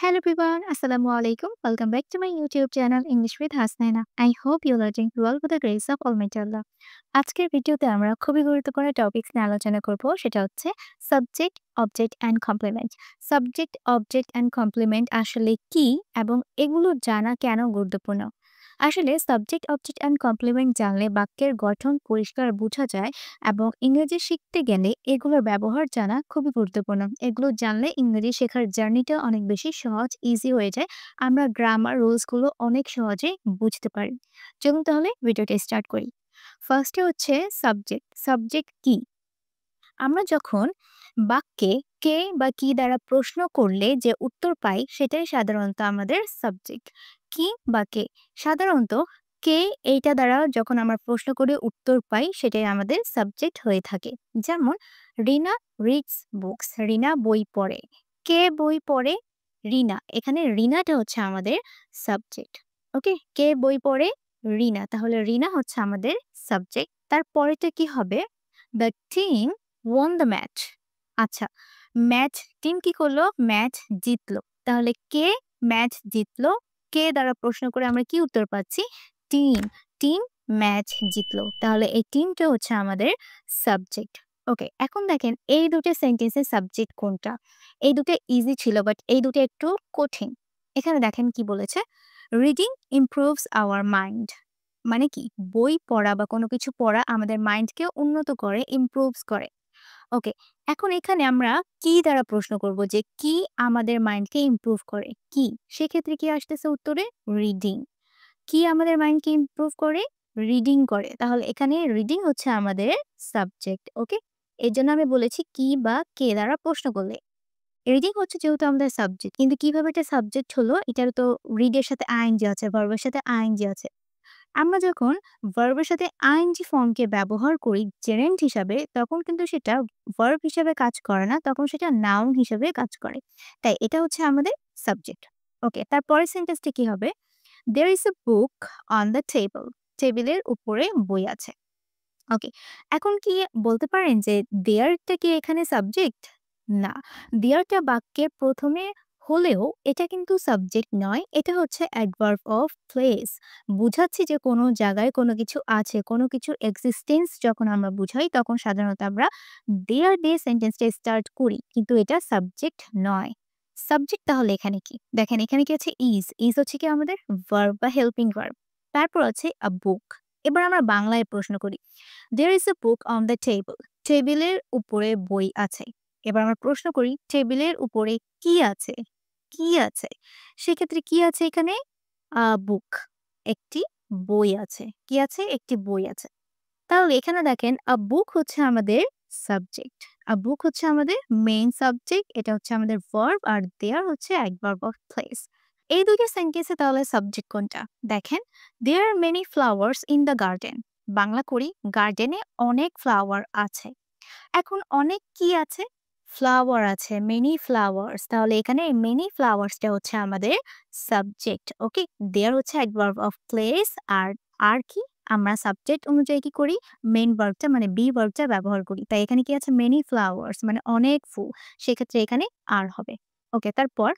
Hello everyone, Assalamu alaikum. Welcome back to my YouTube channel English with Hasnaina. I hope you're doing well with the grace of Almighty Allah. আজকের ভিডিওতে আমরা খুবই গুরুত্বপূর্ণ topics নিয়ে আলোচনা করব, সেটা হচ্ছে subject, object and complement. Subject, object and complement আসলে কি এবং এগুলো জানা কেন গুরুত্বপূর্ণ? আসলে সাবজেক্ট, অবজেক্ট অ্যান্ড কমপ্লিমেন্ট জানলে বাক্যের গঠন পরিষ্কার বোঝা যায় এবং ইংরেজি শিখতে গেলে এগুলোর ব্যবহার জানা খুবই গুরুত্বপূর্ণ। এগুলো জানলে ইংরেজি শেখার জার্নিটা অনেক বেশি সহজ, ইজি হয়ে যায়। আমরা গ্রামার রুলসগুলো অনেক সহজে বুঝতে পারি। চলুন তাহলে ভিডিওটা স্টার্ট করি। ফার্স্টে হচ্ছে সাবজেক্ট। সাবজেক্ট কি? আমরা যখন বাক্যে কে বা কি দ্বারা প্রশ্ন করলে যে উত্তর পাই সেটাই সাধারণত আমাদের সাবজেক্ট। কি বা কে, সাধারণত কে এইটা দ্বারা যখন আমরা প্রশ্ন করে উত্তর পাই সেটাই আমাদের সাবজেক্ট হয়ে থাকে। যেমন রিনা রিডস বুকস, রিনা বই পড়ে। কে বই পড়ে? রিনা। এখানে রিনাটা হচ্ছে আমাদের সাবজেক্ট। ওকে, কে বই পড়ে? রিনা। তাহলে রিনা হচ্ছে আমাদের সাবজেক্ট। তারপরেটা কি হবে? The team won the match। আচ্ছা, ম্যাচ, টিম কি করলো? ম্যাচ জিতলো। তাহলে কে ম্যাচ জিতলো? কে দ্বারা প্রশ্ন করে আমরা কি উত্তর পাচ্ছি? টিম। টিম ম্যাচ জিতলো। তাহলে এই টিমটা হচ্ছে আমাদের সাবজেক্ট। ওকে, এখন দেখেন এই দুটো সেন্টেন্সের সাবজেক্ট কোনটা? এই দুটো ইজি ছিল, বাট এই দুটো একটু কঠিন। এখানে দেখেন কি বলেছে, রিডিং ইমপ্রুভস আওয়ার মাইন্ড। মানে কি? বই পড়া বা কোনো কিছু পড়া আমাদের মাইন্ডকে উন্নত করে, ইমপ্রুভস করে। ওকে, এখন এখানে আমরা কি দ্বারা প্রশ্ন করব যে কি আমাদের মাইন্ডকে ইমপ্রুভ করে? কি? সেক্ষেত্রে কি আসতেছে উত্তরে? রিডিং। কি আমাদের মাইন্ডকে ইমপ্রুভ করে? রিডিং করে। তাহলে এখানে রিডিং হচ্ছে আমাদের সাবজেক্ট। ওকে, এর জন্য আমি বলেছি কি বা কে দ্বারা প্রশ্ন করলে। রিডিং হচ্ছে যেহেতু আমাদের সাবজেক্ট, কিন্তু কিভাবে এটা সাবজেক্ট হলো? এটার তো রিডের সাথে আইএনজি আছে, ভার্বের সাথে আইএনজি আছে। আমরা যখন ভার্বের সাথে আইএনজি ফর্মকে ব্যবহার করি জেরেন্ট হিসাবে, তখন কিন্তু সেটা ভার্ব হিসাবে কাজ করে না, তখন সেটা নাউন হিসাবে কাজ করে। তাই এটা হচ্ছে আমাদের সাবজেক্ট। ওকে, তারপরের সেন্টেন্সটি কি হবে? There is a book on the table. টেবিলের উপরে বই আছে। ওকে, এখন কি বলতে পারেন যে দেয়ারটা কি এখানে সাবজেক্ট? না, দেয়ারটা বাক্যের প্রথমে হলেও এটা কিন্তু সাবজেক্ট নয়, এটা হচ্ছে অ্যাডভার্ব অফ প্লেস। বুঝাচ্ছি যে কোনো জায়গায় কোনো কিছু আছে, কোনো কিছুর এক্সিস্টেন্স যখন আমরা বুঝাই তখন সাধারণত আমরা দেয়ার দিয়ে সেন্টেন্সটা স্টার্ট করি, কিন্তু এটা সাবজেক্ট নয়। সাবজেক্ট তাহলে এখানে কি? দেখেন এখানে কি আছে? ইজ। ইজ হচ্ছে কি আমাদের ভার্ব বা হেল্পিং ভার্ব। তারপর আছে আ বুক। এবার আমরা বাংলায় প্রশ্ন করি, There is a book on the table. টেবিলের উপরে বই আছে। এবার আমরা প্রশ্ন করি, টেবিলের উপরে কি আছে? কি আছে? সেক্ষেত্রে কি আছে এখানে? বুক। একটি বই আছে। কি আছে? একটি বই আছে। তাহলে এখানে দেখেন বুক হচ্ছে আমাদের সাবজেক্ট। বুক হচ্ছে আমাদের মেইন সাবজেক্ট। এটা হচ্ছে আমাদের ভার্ব আর দেয়ার হচ্ছে অ্যাডভার্ব অফ প্লেস। এই দুইটা সেন্টেন্সে তাহলে সাবজেক্ট কোনটা? দেখেন, there are many flowers in the garden. Bangla করি, গার্ডেনে অনেক ফ্লাওয়ার আছে। এখন অনেক কি আছে? ফ্লাওয়ার আছে, মেনি ফ্লাওয়ার্স। তাহলে এখানে মেনি ফ্লাওয়ার্সটা হচ্ছে আমাদের সাবজেক্ট। ওকে, দেয়ার হচ্ছে অ্যাডভার্ব অফ প্লেস। আর আর কি? আমরা সাবজেক্ট অনুযায়ী কি করি? মেইন ভার্বটা মানে বি ভার্বটা ব্যবহার করি। তাই এখানে কি আছে? মেনি ফ্লাওয়ার্স মানে অনেক ফুল। সেক্ষেত্রে এখানে আর হবে। ওকে, তারপর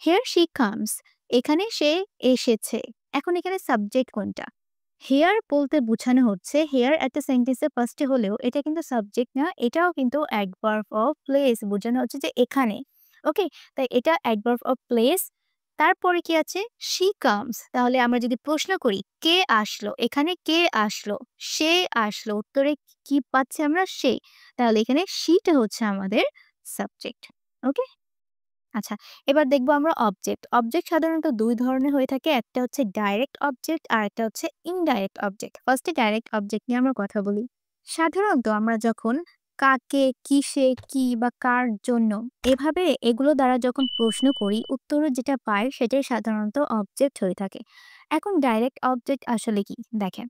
হিয়ার শি কামস। এখানে সে এসেছে। এখন এখানে সাবজেক্ট কোনটা? হেয়ার বলতে বোঝানো হচ্ছে, হেয়ার একটা সেন্টেন্সে ফার্স্টে হলেও এটা কিন্তু সাবজেক্ট না, এটাও কিন্তু অ্যাডভার্ব অফ প্লেস বোঝানো হচ্ছে যে এখানে। ওকে, তাই এটা অ্যাডভার্ব অফ প্লেস। তারপরে কি আছে? She comes. তাহলে আমরা যদি প্রশ্ন করি কে আসলো, এখানে কে আসলো? সে আসলো। উত্তরে কি পাচ্ছি আমরা? সে। তাহলে এখানে শিটা হচ্ছে আমাদের সাবজেক্ট। ওকে, আচ্ছা, এবার দেখবো আমরা অবজেক্ট। অবজেক্ট সাধারণত ২ ধরনের হয়ে থাকে। একটা হচ্ছে ডাইরেক্ট অবজেক্ট আর একটা হচ্ছে ইনডাইরেক্ট অবজেক্ট। ফার্স্টে ডাইরেক্ট অবজেক্ট নিয়ে আমরা কথা বলি। সাধারণত আমরা যখন কাকে, কিসে, কি বা কার জন্য এভাবে এগুলো দ্বারা যখন প্রশ্ন করি, উত্তরে যেটা পাই সেটাই সাধারণত অবজেক্ট হয়ে থাকে। এখন ডাইরেক্ট অবজেক্ট আসলে কি? দেখেন,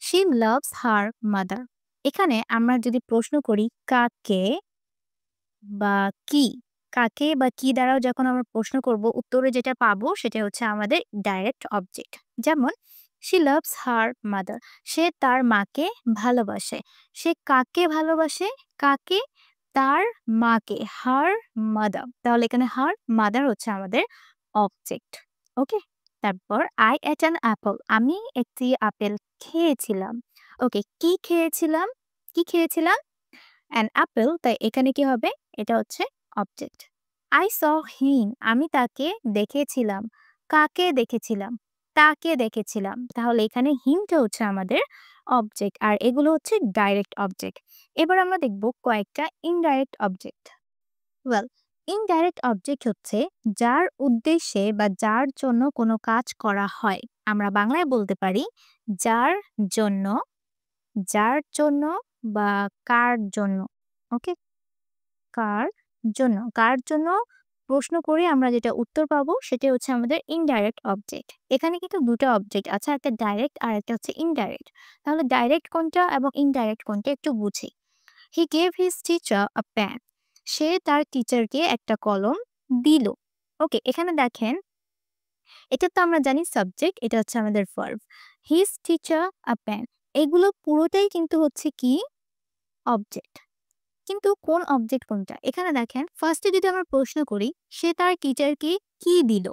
শি লাভস হার মাদার। এখানে আমরা যদি প্রশ্ন করি কাকে বা কি, কাকে বা কি দ্বারাও যখন আমরা প্রশ্ন করব, উত্তরে যেটা পাবো সেটা হচ্ছে আমাদের ডাইরেক্ট অবজেক্ট। যেমন she loves her mother। সে তার মাকে ভালোবাসে। সে কাকে ভালোবাসে? কাকে? তার মাকে। her mother। তাহলে এখানে her mother হচ্ছে আমাদের অবজেক্ট। ওকে? তারপর I ate an apple, আমি একটি আপেল খেয়েছিলাম। ওকে, কি খেয়েছিলাম? কি খেয়েছিলাম? An apple, তাই এখানে কি হবে? এটা হচ্ছে অবজেক্ট। I saw him, আমি তাকে দেখেছিলাম। কাকে দেখেছিলাম? তাকে দেখেছিলাম। তাহলে এখানে him টা হচ্ছে আমাদের অবজেক্ট আর এগুলো হচ্ছে ডাইরেক্ট অবজেক্ট। এবার আমরা দেখব কয়েকটা indirect object. Well, indirect object হচ্ছে যার উদ্দেশ্যে বা যার জন্য কোনো কাজ করা হয়। আমরা বাংলায় বলতে পারি যার জন্য, যার জন্য বা কার জন্য। ওকে? কার জন্য? কার জন্য প্রশ্ন করে আমরা যেটা উত্তর পাবো সেটা হচ্ছে আমাদের ইনডাইরেক্ট অবজেক্ট। এখানে কিন্তু ২ টা অবজেক্ট আছে, একটা ডাইরেক্ট আর একটা হচ্ছে ইনডাইরেক্ট। তাহলে ডাইরেক্ট কোনটা এবং ইনডাইরেক্ট কোনটা একটু বুঝি। He gave his teacher a pen. সে তার টিচারকে একটা কলম দিল। ওকে, এখানে দেখেন এটা তো আমরা জানি সাবজেক্ট, এটা হচ্ছে আমাদের verb. His teacher a pen. এগুলো পুরোটাই কিন্তু হচ্ছে কি অবজেক্ট। কিন্তু কোন অবজেক্ট কোনটা? এখানে দেখেন ফার্স্টে যদি আমরা প্রশ্ন করি, সে তার টিচারকে কি দিল?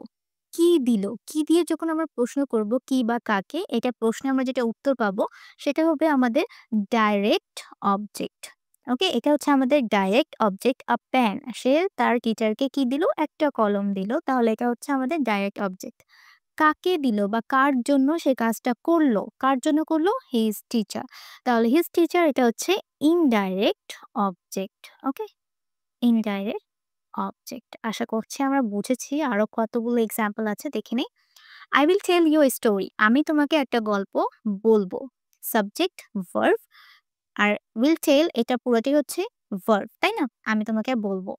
কি দিল? কি দিয়ে যখন আমরা প্রশ্ন করব কি বা কাকে, এটা প্রশ্নে আমরা যেটা উত্তর পাবো সেটা হবে আমাদের ডাইরেক্ট অবজেক্ট। ওকে? এটা হচ্ছে আমাদের ডাইরেক্ট অবজেক্ট আ পেন। সে তার টিচারকে কি দিল? একটা কলম দিল। তাহলে এটা হচ্ছে আমাদের ডাইরেক্ট অবজেক্ট। কাকে দিল বা কার জন্য সে কাজটা করলো? কার জন্য করলো? His teacher. তাহলে হিজ টিচার এটা হচ্ছে indirect object. Okay? Indirect object. আশা করছি আমরা বুঝেছি। আরো কতগুলো এক্সাম্পল আছে দেখে নেই। I will tell you a story. আমি তোমাকে একটা গল্প বলবো। সাবজেক্ট, ভার্ব আর will tell এটা পুরোটাই হচ্ছে ভার্ব, তাই না? আমি তোমাকে বলবো।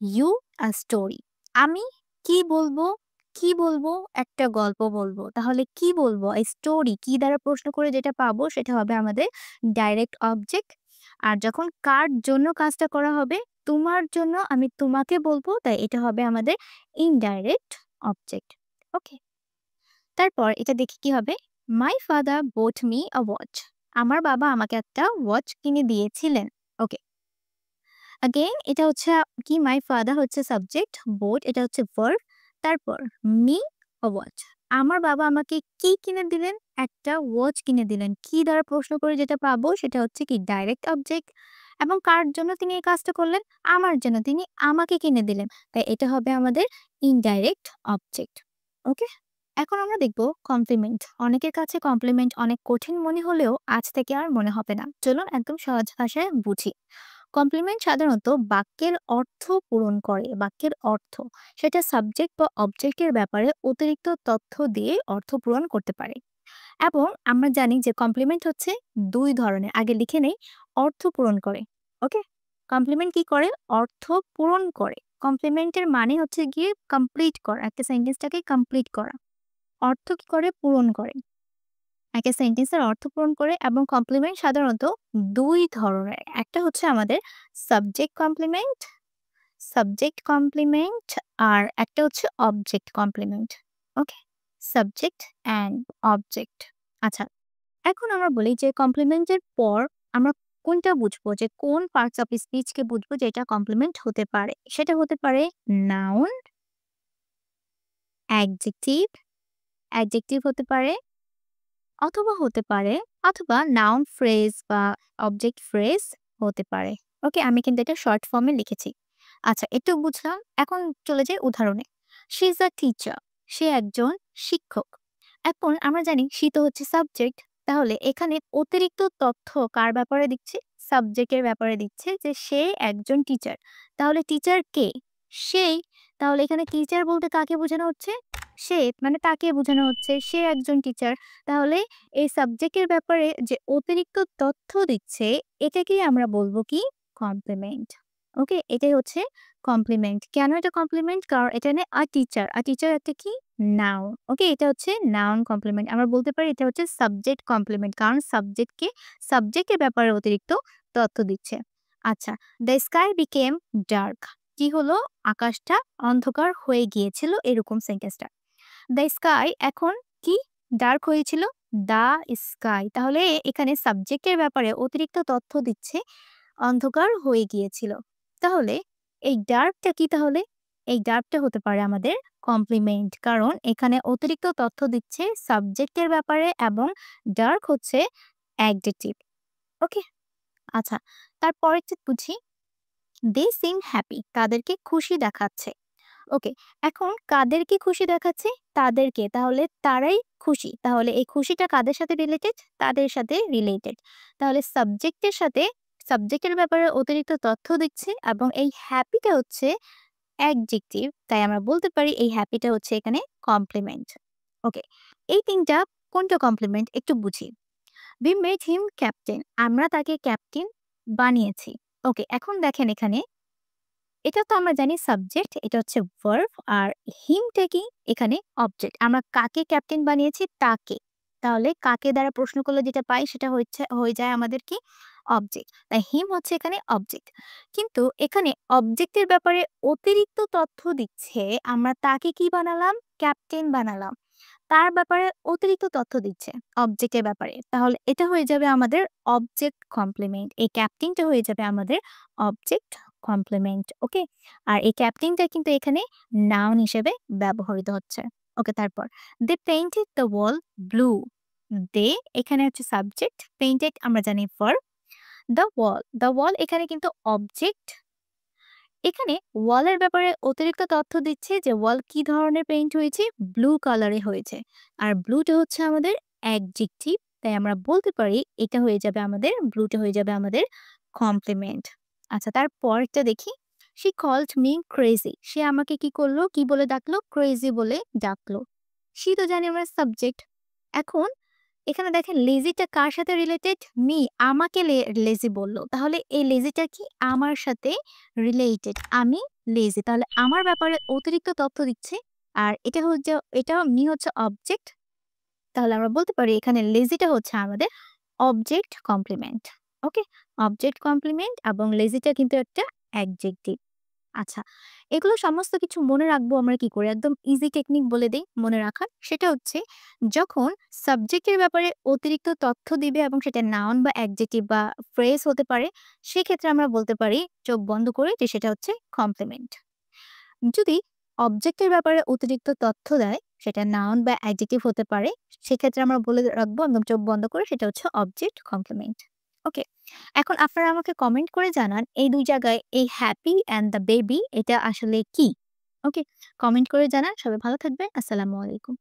You a story. আমি কি বলবো? কি বলবো? একটা গল্প বলবো। তাহলে কি বলবো? a story কি দ্বারা প্রশ্ন করে যেটা পাবো সেটা হবে আমাদের ডাইরেক্ট অবজেক্ট। আর যখন কার জন্য কাজটা করা হবে, তোমার জন্য আমি তোমাকে বলবো, তাই এটা হবে আমাদের ইনডাইরেক্ট অবজেক্ট। ওকে? তারপর এটা দেখি কি হবে? My father bought me a watch. আমার বাবা আমাকে একটা ওয়াচ কিনে দিয়েছিলেন। ওকে। Again এটা হচ্ছে কি my father হচ্ছে সাবজেক্ট, bought এটা হচ্ছে ভার্ব। তারপর me a watch. আমার বাবা আমাকে কি কিনে দিলেন? একটা ওয়াচ কিনে দিলেন। কি দ্বারা প্রশ্ন করে যেটা পাবো সেটা হচ্ছে কি ডাইরেক্ট অবজেক্ট এবং কার জন্য তিনি এই কাজটা করলেন? আমার জন্য। তিনি আমাকে কিনে দিলেন। তাই এটা হবে আমাদের ইনডাইরেক্ট অবজেক্ট। ওকে? এখন আমরা দেখব কমপ্লিমেন্ট। অনেকের কাছে কমপ্লিমেন্ট অনেক কঠিন মনে হলেও আজ থেকে আর মনে হবে না। চলুন একদম সহজ ভাষায় বুঝি। কমপ্লিমেন্ট সাধারণত বাক্যের অর্থ পূরণ করে। বাক্যের অর্থ সেটা সাবজেক্ট বা অবজেক্টের ব্যাপারে অতিরিক্ত তথ্য দিয়ে অর্থ পূরণ করতে পারে। এবং আমরা জানি যে কমপ্লিমেন্ট হচ্ছে ২ ধরনের। আগে লিখে নেই, অর্থ পূরণ করে। ওকে? কমপ্লিমেন্ট কি করে? অর্থ পূরণ করে। কমপ্লিমেন্টের মানে হচ্ছে গিয়ে কমপ্লিট করা। একটা সেন্টেন্সটাকে কমপ্লিট করা। অর্থ কি করে? পূরণ করে। একটা সেন্টেন্সের অর্থ পূরণ করে এবং কমপ্লিমেন্ট সাধারণত ২ ধরনের। একটা হচ্ছে আমাদের সাবজেক্ট কমপ্লিমেন্ট, সাবজেক্ট কমপ্লিমেন্ট আর একটা হচ্ছে object complement. Okay? Subject and object. আচ্ছা, এখন আমরা বলি যে কমপ্লিমেন্টের পর আমরা কোনটা বুঝবো যে কোন পার্টস অফ স্পিচকে বুঝবো যে এটা কমপ্লিমেন্ট হতে পারে। সেটা হতে পারে নাউন, অ্যাডজেক্টিভ, অ্যাডজেক্টিভ হতে পারে অথবা হতে পারে অথবা নাউন ফ্রেজ বা অবজেক্ট ফ্রেজ হতে পারে। ওকে, আমি কিন্তু এটা শর্ট ফর্মে লিখেছি। আচ্ছা, একটু বুঝলাম। এখন চলে যাই উদাহরণে। She is a teacher. সে একজন শিক্ষক। এখন আমরা জানি শি তো হচ্ছে সাবজেক্ট। তাহলে এখানে অতিরিক্ত তথ্য কার ব্যাপারে দিচ্ছে? সাবজেক্টের ব্যাপারে দিচ্ছে যে সে একজন টিচার। তাহলে টিচার কে? সেই। তাহলে এখানে টিচার বলতে কাকে বোঝানো হচ্ছে? সে, মানে তাকে বোঝানো হচ্ছে। সে একজন টিচার। তাহলে এই সাবজেক্টের ব্যাপারে যে অতিরিক্ত তথ্য দিচ্ছে এটাকেই আমরা বলবো কি? কমপ্লিমেন্ট। ওকে? এটাই হচ্ছে কমপ্লিমেন্ট। কেন এটা কমপ্লিমেন্ট? কারণ এখানে আ টিচার। আ টিচার একটা কি? নাউন। ওকে? এটা হচ্ছে নাউন কমপ্লিমেন্ট। আমরা বলতে পারি এটা হচ্ছে সাবজেক্ট কমপ্লিমেন্ট। কারণ সাবজেক্টের ব্যাপারে অতিরিক্ত তথ্য দিচ্ছে। আচ্ছা, দ্য স্কাই বিকেম ডার্ক। কি হলো? আকাশটা অন্ধকার হয়ে গিয়েছিল, এরকম সেন্টেন্সটা। দ্য স্কাই এখন কি? ডার্ক হয়েছিল। The sky. তাহলে এখানে সাবজেক্টের ব্যাপারে অতিরিক্ত তথ্য দিচ্ছে অন্ধকার হয়ে গিয়েছিল। তাহলে এই ডার্কটা কি তাহলে? এই ডার্কটা হতে পারে আমাদের কমপ্লিমেন্ট, কারণ এখানে অতিরিক্ত তথ্য দিচ্ছে সাবজেক্টের ব্যাপারে এবং ডার্ক হচ্ছে অ্যাডজেক্টিভ। ওকে? আচ্ছা, তারপরেরটা বুঝি। দে সিম হ্যাপি, তাদেরকে খুশি দেখাচ্ছে। ওকে, এখন কাদেরকে খুশি দেখাচ্ছে? তাদেরকে। তাহলে তারাই খুশি। তাহলে এই খুশিটা কাদের সাথে রিলেটেড? তাদের সাথে রিলেটেড। তাহলে সাবজেক্টের ব্যাপারে অতিরিক্ত তথ্য দিচ্ছে এবং এই হ্যাপিটা হচ্ছে অ্যাডজেক্টিভ। তাই আমরা বলতে পারি এই হ্যাপিটা হচ্ছে এখানে কমপ্লিমেন্ট। ওকে, এই ৩ টা কোনটা কমপ্লিমেন্ট একটু বুঝি। We made him captain, আমরা তাকে ক্যাপ্টেন বানিয়েছি। ওকে, এখন দেখেন এখানে এটা তো আমরা জানি সাবজেক্ট, এটা হচ্ছে ভার্ব, আর হিমটা কি? এখানে অবজেক্ট। আমরা কাকে ক্যাপ্টেন বানিয়েছি? তাকে। তাহলে কাকে দ্বারা প্রশ্ন করলে যেটা পাই সেটা হয়ে যায় আমাদের কি? অবজেক্ট। তাই হিম হচ্ছে এখানে অবজেক্ট। কিন্তু এখানে অবজেক্টের ব্যাপারে অতিরিক্ত তথ্য দিচ্ছে, আমরা তাকে কি বানালাম? ক্যাপ্টেন বানালাম। তার ব্যাপারে অতিরিক্ত তথ্য দিচ্ছে অবজেক্টের ব্যাপারে। তাহলে এটা হয়ে যাবে আমাদের অবজেক্ট কমপ্লিমেন্ট। এই ক্যাপ্টেনটা হয়ে যাবে আমাদের অবজেক্ট কমপ্লিমেন্ট। ওকে? আর এই ক্যাপ্টেনটা কিন্তু এখানে নাউন হিসেবে ব্যবহৃত হচ্ছে। ওকে, তারপর দে পেইন্টেড দ্য ওয়াল ব্লু। দে এখানে হচ্ছে সাবজেক্ট, পেইন্টেড আমরা জানি ভার্ব। দ্য ওয়াল এখানে কিন্তু অবজেক্ট। এখানে ওয়ালের ব্যাপারে অতিরিক্ত তথ্য দিচ্ছে যে ওয়াল কি ধরনের পেইন্ট হয়েছে? ব্লু কালারে হয়েছে। আর ব্লুটা হচ্ছে আমাদের অ্যাডজেক্টিভ। তাই আমরা বলতে পারি এটা হয়ে যাবে আমাদের, ব্লুটা হয়ে যাবে আমাদের কমপ্লিমেন্ট। আচ্ছা, তারপরটা দেখি। শি কল্ড মি ক্রেজি, সে আমাকে কি করলো? কি বলে ডাকলো? ক্রেজি বলে ডাকলো। শি তো জানি আমরা সাবজেক্ট। এখন এখানে দেখেন লেজিটা কার সাথে রিলেটেড? মি, আমাকে লেজি বলল। তাহলে এই লেজিটা কি? আমার সাথে রিলেটেড। আমি লেজি। তাহলে আমার ব্যাপারে অতিরিক্ত তথ্য দিচ্ছে। আর এটা মি হচ্ছে অবজেক্ট। তাহলে আমরা বলতে পারি এখানে লেজিটা হচ্ছে আমাদের অবজেক্ট কমপ্লিমেন্ট। ওকে? অবজেক্ট কমপ্লিমেন্ট এবং লেজিটা কিন্তু একটা অ্যাডজেক্টিভ। আচ্ছা, এগুলো সমস্ত কিছু মনে রাখবো আমরা কি করে? একদম ইজি টেকনিক বলে দেই মনে রাখার। সেটা হচ্ছে যখন সাবজেক্টের ব্যাপারে অতিরিক্ত তথ্য দিবে এবং সেটা নাউন বা অ্যাডজেক্টিভ বা ফ্রেজ হতে পারে, সেক্ষেত্রে আমরা বলতে পারি চোখ বন্ধ করে যে সেটা হচ্ছে কমপ্লিমেন্ট। যদি অবজেক্টের ব্যাপারে অতিরিক্ত তথ্য দেয়, সেটা নাউন বা অ্যাডজেক্টিভ হতে পারে, সেক্ষেত্রে আমরা বলে রাখবো একদম চোখ বন্ধ করে সেটা হচ্ছে অবজেক্ট কমপ্লিমেন্ট। ওকে, এখন আপনারা আমাকে কমেন্ট করে জানান এই ২ জায়গায় এই হ্যাপি অ্যান্ড দ্য বেবি এটা আসলে কি? ওকে, কমেন্ট করে জানান। সবাই ভালো থাকবেন। আসসালামু আলাইকুম।